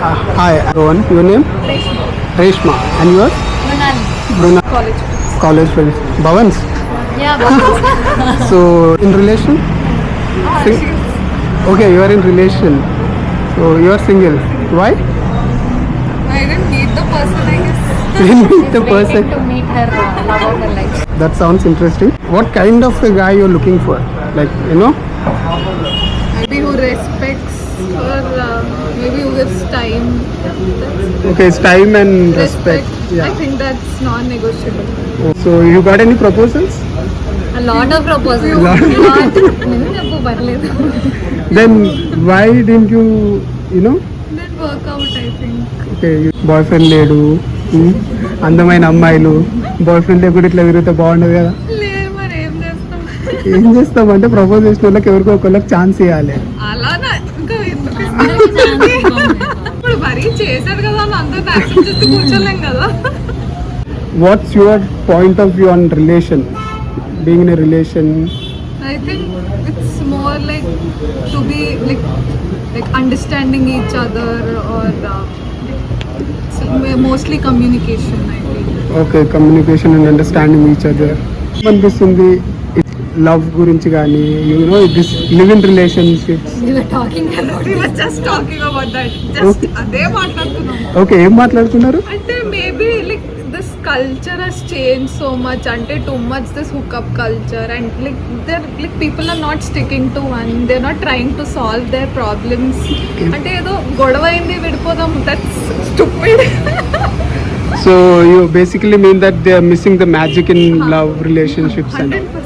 Hi everyone, your name? Reshma. And yours? Brunal. College friends. Bhavans? Yeah, So, in relation? Okay, you are in relation. So, you are single. Why? I didn't meet the person, I guess. You didn't meet the waiting person. to meet her love of her life. That sounds interesting. What kind of a guy you're looking for? Like, Maybe who respects or maybe who gives time. okay, it's time and respect. I Yeah. think that's non-negotiable. So, you got any proposals? A lot of proposals. Lot. నిన్ను చెప్పు పర్లేదు. Then, why didn't you, Didn't work out, I think. Okay boy friend లేడు అందమైన అమ్మాయిలు boy friend లేకుండా ఇట్లా తిరిగితే బాగుండదు కదా లేదు మరి ఏం చేస్తాం. ఏం చేస్తామంటే ప్రపోజ్ చేసిన వాళ్ళకి ఎవరికో ఒకళ్ళకి ఛాన్స్ ఇవ్వాలి అలానా ఇంకా ఎందుకు ఇస్తాం? అందరికీ chance ఇవ్వాలి. ఇప్పుడు మరీ చేశాడు కదా అని అందరిని యాక్సెప్ట్ చేస్తే కూర్చోలేం కదా. What's your point of view on relation being in a relation I think it's more like to be like understanding each other or it's mostly communication, I feel. Okay communication and understanding each other అనిపిస్తుంది love గురించి కానీ this live in relationships We were talking about We were just talking about that. Just అదే మాట్లాడుతున్నాం. Okay ఏం మాట్లాడుకున్నారు అంటే maybe like this culture has change so much అంటే too much this hookup culture and like people are not sticking to one they are not trying to solve their problems అంటే ఏదో గొడవ అయింది విడిపోదాం that's stupid so you basically mean that they are missing the magic in love relationships and 100%.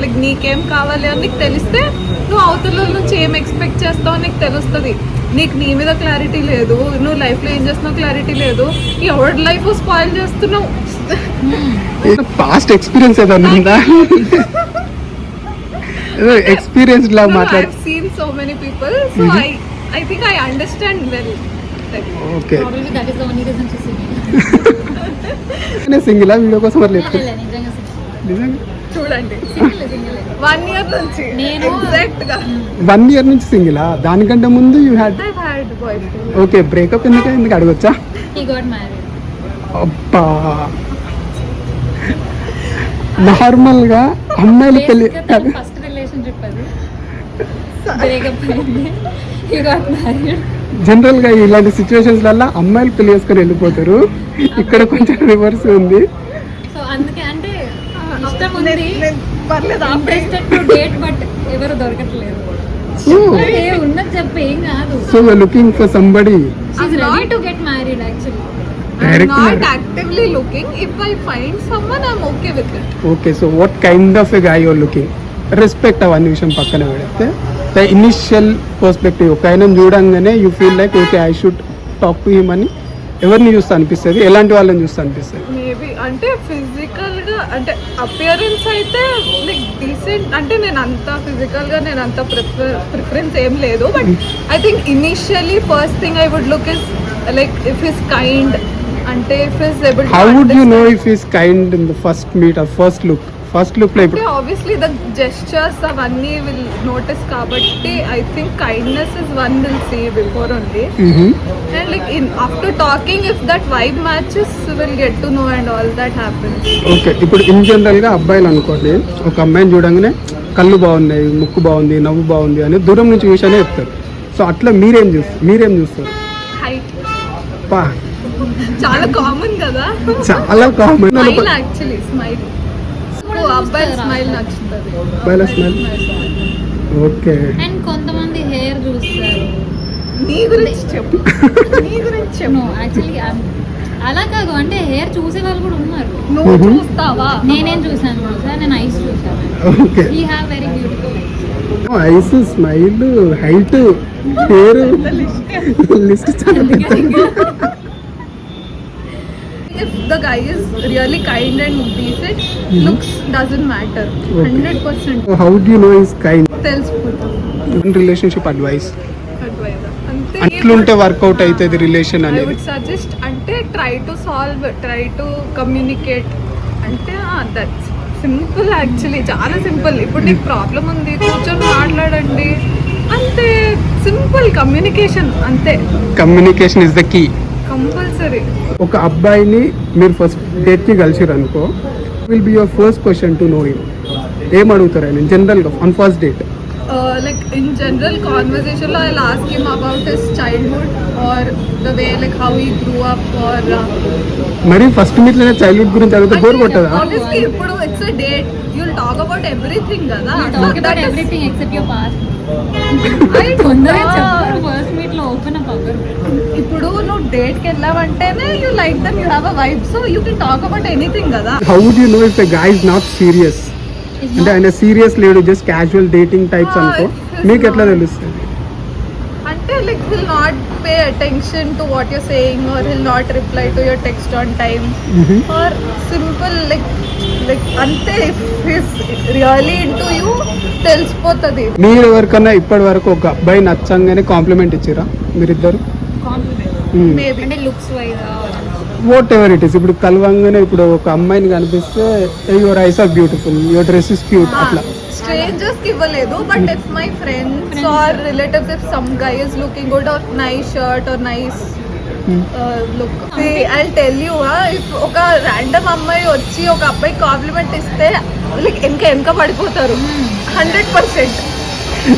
Like నీకేం కావాలి అని నీకు తెలిస్తే నువ్వు అవతల నుంచి ఏం ఎక్స్పెక్ట్ చేస్తావు నీకు తెలుస్తుంది. నీకు నీ మీద క్లారిటీ లేదు, నువ్వు లైఫ్లో ఏం చేస్తున్నావు క్లారిటీ లేదు, ఎవరి లైఫ్ స్పాయిల్ చేస్తున్నావు. పాస్ట్ ఎక్స్పీరియన్స్ ఏదన్నా ఉందా ఎక్స్పీరియన్స్ లా No, మాట్లాడు I've seen so many people, so I think I understand well. Like, okay probably that is the only reason she's singing. Single video కోసం అట్లా లే, లే, నిజంగా single. నిజంగా చూడండి Single. 1 year నుంచి నేను ఎగ్జాక్ట్ గా 1 year నుంచి సింగిలా దానికంటే ముందు you had I've had boyfriend. Okay breakup ఎందుకు అడగొచ్చా he got married. అబ్బా నార్మల్ గా అమ్మాయిలు పెళ్లి ఫస్ట్ రిలేషన్షిప్ అది బ్రేకప్ అయింది. he got married. జనరల్ గా ఇలాంటి సిచ్యువేషన్స్ వల్ల అమ్మాయిలు పెళ్లి చేసుకొని వెళ్ళిపోతారు ఇక్కడ కొంచెం రివర్స్ ఉంది సో అందుకే అంటే ఇష్టం ఉంది, పర్లేదు ఇంట్రెస్టెడ్ టు డేట్ బట్ ఎవరు దొరకట్లేదు. ఏ ఉన్నది చెప్పు ఏం కాదు. So you're looking for somebody she's ready to get married actually. I'm Direct not marriage. actively looking. If I find someone, I'm okay with it. Okay so what kind of a guy your looking respect అవన్నీ విషయం పక్కన పెడితే the initial perspective ఒక ఆయన చూడంగానే you feel like okay I should talk to him అని ఎవరిని చూస్తే అనిపిస్తుంది ఎలాంటి వాళ్ళని చూస్తే అనిపిస్తుంది మేబీ అంటే ఫిజికల్ గా అంటే అపియరెన్స్ అయితే లైక్ డీసెంట్ అంటే నేను అంత ఫిజికల్ గా నేను అంత ప్రిఫరెన్స్ ఏం లేదు but I think initially first thing I would look is like if is kind అంటే if is able how would you know if is kind in the first meet or first look లో అంటే ఇప్పుడు obviously the gestures అవన్నీ will notice కాబట్టి I think kindness is one will see before only and like after talking if that vibe matches we'll get to know and all that happens. Okay ఇప్పుడు in general గా అబ్బాయిలు అనుకోండి ఒక అమ్మాయిని చూడంగానే కళ్ళు బాగున్నాయి ముక్కు బాగుంది నవ్వు బాగుంది అని దూరం నుంచి చూసానే చెప్తారు సో అట్లా మీరేం చూస్తారు Height పా చాలా కామన్ కదా. చాలా కామన్ స్మైల్ యాక్చువల్లీ స్మైల్ అబ్బాయి స్మైల్ నచ్చుతుంది. అబ్బాయిల స్మైల్ ఓకే అండ్ కొంతమంది హెయిర్ చూస్తారు. నీ గురించి చెప్పు నీ గురించి చెప్పు నో యాక్చువల్లీ అలా కాదు అంటే హెయిర్ చూసే వాళ్ళు కూడా ఉన్నారు. నువ్వు చూస్తావా? నేనేం చూసాను తెలుసా, నేను ఐస్ చూసాను. Okay we have very beautiful eyes smile height పేరు list if the guy is really kind and decent looks doesn't matter. 100% how do you know is kind తెలిసిపోతుంది. Relationship advice Advice. అంతే. అట్లుంటే వర్కౌట్ అవుతుంది relation I అనేది would suggest అంటే try to solve, try to communicate అంటే that's simple actually చాలా సింపుల్. ఇప్పుడు నీకు ప్రాబ్లం ఉంది కూర్చొని మాట్లాడండి అంతే. అంతే సింపుల్ కమ్యూనికేషన్ అంతే communication is the key. Compulsory. ఒక అబ్బాయిని మీరు ఫస్ట్ డేట్కి కలిసిరు అనుకో, will be your first question to know him. ఏం అడుగుతారు ఆయన జనరల్గా on first date? Like in general conversation, I'll ask him about his childhood or the way like how he grew up or మరి first మీట్లోనే childhood గురించి అడిగితే bore కొట్టదా? obviously ఇప్పుడు it's a date, you'll talk about everything కదా. talk about everything except your past. కొందరే చెప్పారు first meet లో open up అవ్వరు. ఇప్పుడు నువ్వు డేట్ కి వెళ్ళావంటేనే you like them, you have a vibe, so you can talk about anything కదా. How would you know if the guy is not serious? అంటే ఆయన సీరియస్ లేడు, జస్ట్ క్యాజువల్ డేటింగ్ టైప్స్ అనుకో, మీకు ఎట్లా తెలుస్తుంది? అంటే like he'll not pay attention to what you're saying or he'll not reply to your text on time or simple like ante if he's really into you తెలిసిపోతుంది. మీరు ఎవరికన్నా ఇప్పటి వరకు ఒక అబ్బాయి నచ్చంగానే కాంప్లిమెంట్ ఇచ్చిరా మీరిద్దరు? మేబీ అంటే looks wise whatever it is. ఇప్పుడు కలవంగానే ఇప్పుడు ఒక అమ్మాయిని కనిపిస్తే your eyes are beautiful, your dress is cute అట్లా. strangers కి ఇవ్వలేదు, but if my friends or relatives, if some guy is looking good or nice shirt or nice look, see I'll tell you, if ఒక random అమ్మాయి వచ్చి ఒక అబ్బాయి complement ఇస్తే like వెనక పడిపోతారు 100%.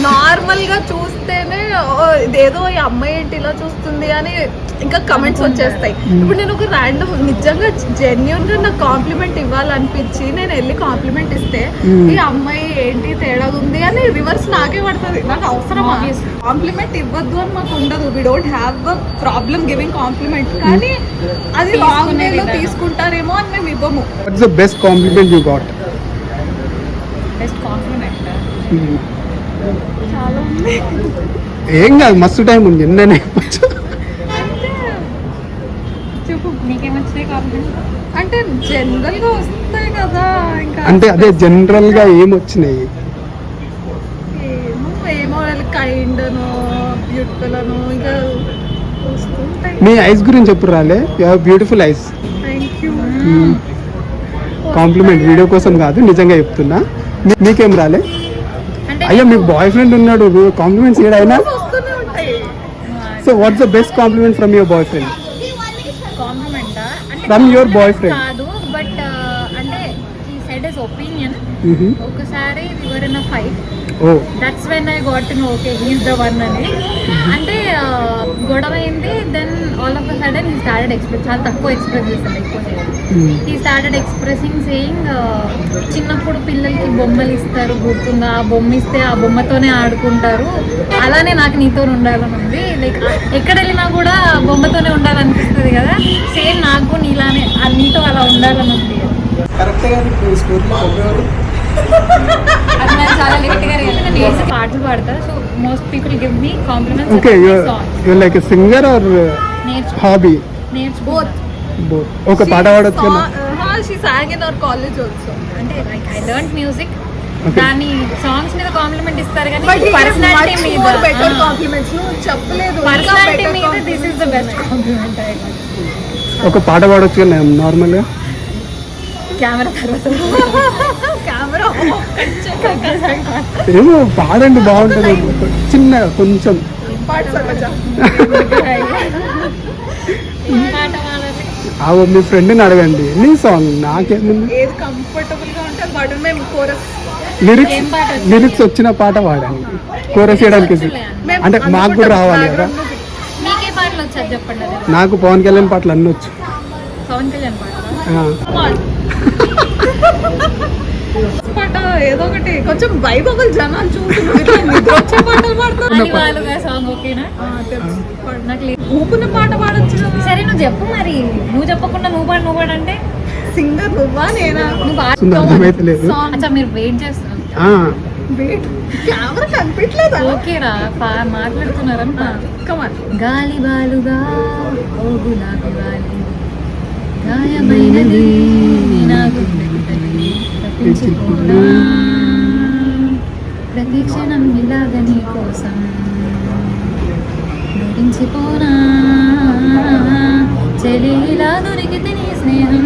నార్మల్ గా చూస్తేనే ఇదేదో ఈ అమ్మాయి ఏంటి ఇలా చూస్తుంది అని ఇంకా కమెంట్స్ వచ్చేస్తాయి. ఇప్పుడు నేను ఒక ర్యాండమ్ నిజంగా జెన్యున్ గా నాకు కాంప్లిమెంట్ ఇవ్వాలనిపించి నేను వెళ్ళి కాంప్లిమెంట్ ఇస్తే ఈ అమ్మాయి ఏంటి తేడా ఉంది అని రివర్స్ నాకే పడుతుంది. నాకు అవసరమా? కాంప్లిమెంట్ ఇవ్వద్దు అని మాకు ఉండదు, we don't have a problem giving compliment, కానీ అది రాంగ్ వేలో తీసుకుంటారేమో అని మేము ఇవ్వము. What's the best compliment you got? Best compliment చాలా ఉంది. ఏం కాదు, మస్తు టైం ఉంది. ఎన్ననే చెప్పు, నీకేమొచ్చినాయి కాంప్లిమెంట్? అంటే జనరల్ గా వస్తాయి కదా, ఇంకా అంటే అదే జనరల్ గా ఏమొచ్చినాయి? ఏమో కైండ్ అనో బ్యూటిఫుల్ అనో ఇంకా వస్తుంటాయి. మీ ఐస్ గురించి చెప్పు రాలే. You have beautiful eyes. Thank you. Compliment video కోసం కాదు, నిజంగా చెప్తున్నా. మీకేం రాలే? అంటే అయ్యో మీకు బాయ్ ఫ్రెండ్ ఉన్నాడు, కాంప్లిమెంట్స్ ఏడైనా. వస్తూనే ఉంటాయి. So what's the best compliment from your boyfriend? Compliment అంటే From your boyfriend. కాదు, బట్ అంటే ఈ సైడ్ ఇస్ ఒపీనియన్. ఒకసారి we were in a fight. Oh that's when I got to know okay he is the one అని. అంటే గొడవ అయింది. Then all of a sudden he started express, చాలా తక్కువ ఎక్స్ప్రెస్ చేస్తాను, ఎక్కువ హీ స్టార్టెడ్ ఎక్స్ప్రెసింగ్ సేయింగ్ చిన్నప్పుడు పిల్లలకి బొమ్మలు ఇస్తారు గుర్తుందా, ఆ బొమ్మ ఇస్తే ఆ బొమ్మతోనే ఆడుకుంటారు, అలానే నాకు నీతో ఉండాలని ఉంది. లైక్ ఎక్కడ వెళ్ళినా కూడా బొమ్మతోనే ఉండాలనిపిస్తుంది కదా, సేమ్ నాకు నీలానే నీతో అలా ఉండాలని ఉంది. అది నాకు చాలా లేట్గా నేను ఏసి పాటలు పాడతా. So most people give me compliments. Okay, you like a singer or hobby? Both. Both. ఒక పాట పాడొచ్చు కదా. She sang in our college also. అంటే ఐ లెర్న్ మ్యూజిక్, Okay. దాని సాంగ్స్ మీద కాంప్లిమెంట్ ఇస్తారు కానీ But he has personality much మీద more better compliments. నువ్వు చెప్పలేదు. పర్సనాలిటీ మీద this is the best complement. ఒక పాట పాడొచ్చు కదా నార్మల్గా. కెమెరా తర్వాత కెమెరా ఏమో పాడండి, బాగుంటుంది. చిన్న కొంచెం పాట సర్వజ. పాట పాడాలి. మీ ఫ్రెండ్ని అడగండి, నీ సాంగ్ నాకేముంది. ఏది కంఫర్టబుల్ గా ఉంటే బట్ మేము కోరస్ ఏం పాట వచ్చింది? లిరిక్స్ వచ్చిన పాట పాడండి, కోరస్ చేయడానికి. అంటే మాకు కూడా రావాలి కదా. మీకే పాటలు వచ్చారు చెప్పండి. అది నాకు పవన్ కళ్యాణ్ పాటలు అన్నీ వచ్చు. పవన్ కళ్యాణ్ పాట పాట ఏదో ఒకటి కొంచెం వైబ్ ఒకరు జనాలు చూసి నిద్ర వచ్చే పాటలు పాడతారు. వాళ్ళుగా సాంగ్ ఓకేనా? నాకు లేదు. ఊపున పాట పాడొచ్చు కదా. సరే నువ్వు చెప్పు మరి. నువ్వు చెప్పకుండా నువ్వు పాడంటే సింగర్ నువ్వా నేనా? నువ్వు అర్థమైతే లేదు. అచ్చా మీరు వెయిట్ చేస్తున్నారు. వెయిట్, కెమెరా కనిపించలేదా? ఓకేరా మాట్లాడుతున్నారంట. కమాన్. గాలి బాలుగా ఓ గులాబీ వాలి గాయమైనది నా గుండెకు తగిలి తప్పించుకోనా ప్రతి క్షణం ఇలాగ నీ కోసం నటించిపోనా చెలి ఇలా దొరికితే నీ స్నేహం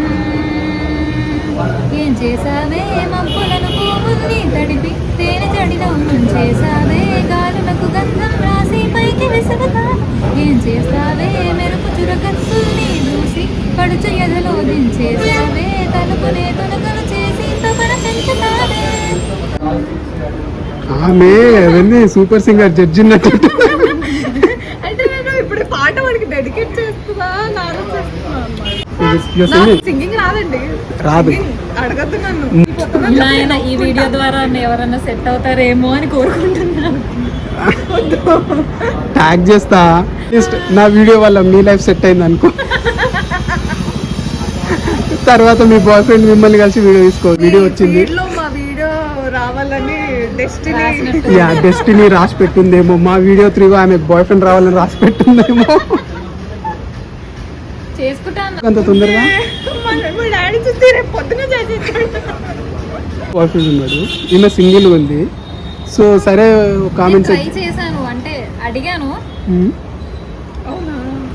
ఏం చేసావే మబ్బులను పువ్వుల్ని తడిపి తేనె జడిలో చేసావే గాలులకు గంధం రాసి పైకి విసురుతాను. ఏం చేస్తావే మెరుపు చురకత్తుల్ని చూసి పడుచు ఎదలో దించేసావే. తలుపునే తునకలు చేసి తపన పెంచుతావే. ఆమె అవన్నీ సూపర్ సింగర్ జడ్జి ఉన్నట్టు. అంటే నేను ఇప్పుడు ఈ పాట వాడికి డెడికేట్ చేస్తున్నా సింగింగ్ రాదండి. రాదు. Singing అడగద్దు నన్ను. నాయన ఈ వీడియో ద్వారా ఎవరన్నా సెట్ అవుతారేమో అని కోరుకుంటున్నాను. ట్యాగ్ చేస్తా. Just నా వీడియో వల్ల మీ లైఫ్ సెట్ అయింది అనుకో. తర్వాత మీ బాయ్ ఫ్రెండ్ మిమ్మల్ని కలిసి వీడియో తీసుకో. వీడియో వచ్చింది, Feed లో మా వీడియో రావాలని డెస్టినీ. యా డెస్టినీ రాసి పెట్టిందేమో. మా వీడియో 3 ఆమె బాయ్ ఫ్రెండ్ రావాలని రాసి పెట్టిందేమో. చేసుకుంటాను. అంత తొందరగా మా డాడీ చూస్తే రేపు పొద్దున చేసేస్తాడు. బాయ్ ఫ్రెండ్ ఉన్నాడు, ఈమె సింగిల్ ఉంది. సో సరే కామెంట్స్ ట్రై చేశాను, అంటే అడిగాను.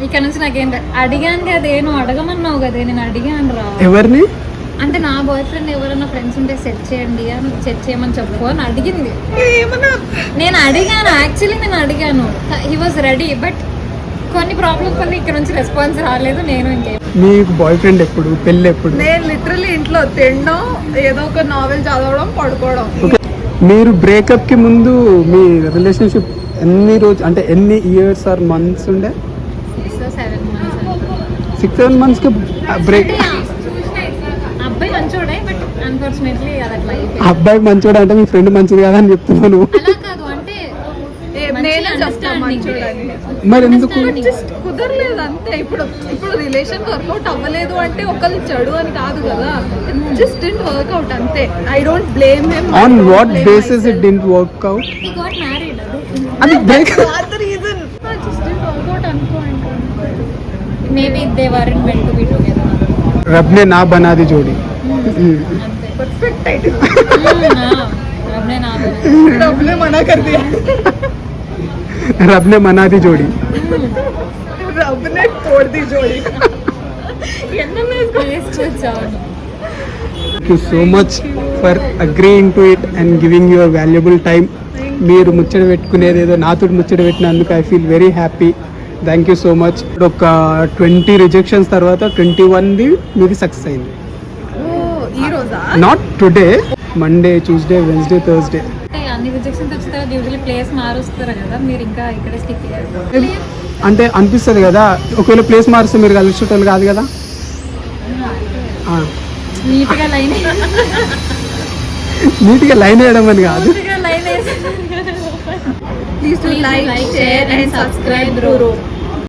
ఇక్కడ నుంచి నాకేం అడిగాను కదే, నువ్వు అడగమన్నావు కదే, నేను అడిగాను రా. ఎవరిని? అంటే నా బాయ్ ఫ్రెండ్ ఎవరైనా ఫ్రెండ్స్ ఉంటే సెట్ చేయండి అని సెట్ చేయమని చెప్పు అని అడిగింది. ఏమన్నా నేను అడిగాను, యాక్చువల్లీ నేను అడిగాను. హీ వాజ్ రెడీ, బట్ కొన్ని ప్రాబ్లమ్స్ వల్ల ఇక్కడ నుంచి రెస్పాన్స్ రాలేదు. నేను ఇంకే మీకు బాయ్ ఫ్రెండ్ ఎప్పుడు, పెళ్ళి ఎప్పుడు? నేను లిటరల్లీ ఇంట్లో తినడం, ఏదో ఒక నావెల్ చదవడం, పడుకోవడం. ఓకే, మీరు బ్రేకప్ కి ముందు మీ రిలేషన్షిప్ ఎన్ని రోజు అంటే ఎన్ని ఇయర్స్ ఆర్ మంత్స్ ఉండే? 6 or 7 months. 6-7 months కి బ్రేక్. అబ్బాయి మంచోడే, బట్ అన్ఫార్చునేట్లీ అది అట్లా అయిపోయింది. అబ్బాయి మంచోడు అంటే మీ ఫ్రెండ్ మంచిది కదా అని చెప్తున్నాను. అలా కాదు, అంటే నేను చెప్తాను మంచోడని. మరి ఎందుకు? జస్ట్ కుదరలేదు అంతే. ఇప్పుడు రిలేషన్ వర్కౌట్ అవ్వలేదు అంటే ఒకళ్ళు చెడు అని కాదు కదా, జస్ట్ డింట్ వర్క్అవుట్ అంతే. I don't blame him. On what basis it didn't work out? He got married. అది break. The reason just didn't work out అనుకో. Maybe they weren't meant to be together. रब ने ना बना दी जोड़ी. అంతే. Perfect title. రబ్నే నా డబ్బులే మనా కర్ దియా. रब ने मना दी जोड़ी. రబ్ నే తోడ్ ది జోడి. టేస్ట్ వచ్చాను. Thank you so much for agreeing to it and giving your valuable time. మీరు ముచ్చట పెట్టుకునేది ఏదో నాతో ముచ్చట పెట్టినందుకు I feel very happy. Thank you so much. ఒక 20 రిజెక్షన్స్ తర్వాత 21ది మీకు సక్సెస్ అయింది. ఈ రోజా? Not today, Monday, Tuesday, Wednesday, Thursday. అంటే అన్ని రిజెక్షన్స్ వచ్చిన తర్వాత యూజువల్లీ ప్లేస్ మారుస్తారు కదా, మీరు ఇంకా ఇక్కడే స్టిక్ చేయాలి. అంటే అనిపిస్తుంది కదా, ఒకవేళ ప్లేస్ మారిస్తే మీరు కలిసేటోళ్ళు కాదు కదా. నీట్గా లైన్ నీట్గా లైన్ వేయడం అని కాదు. లైన్ వేసి Please do like, share and subscribe, bro.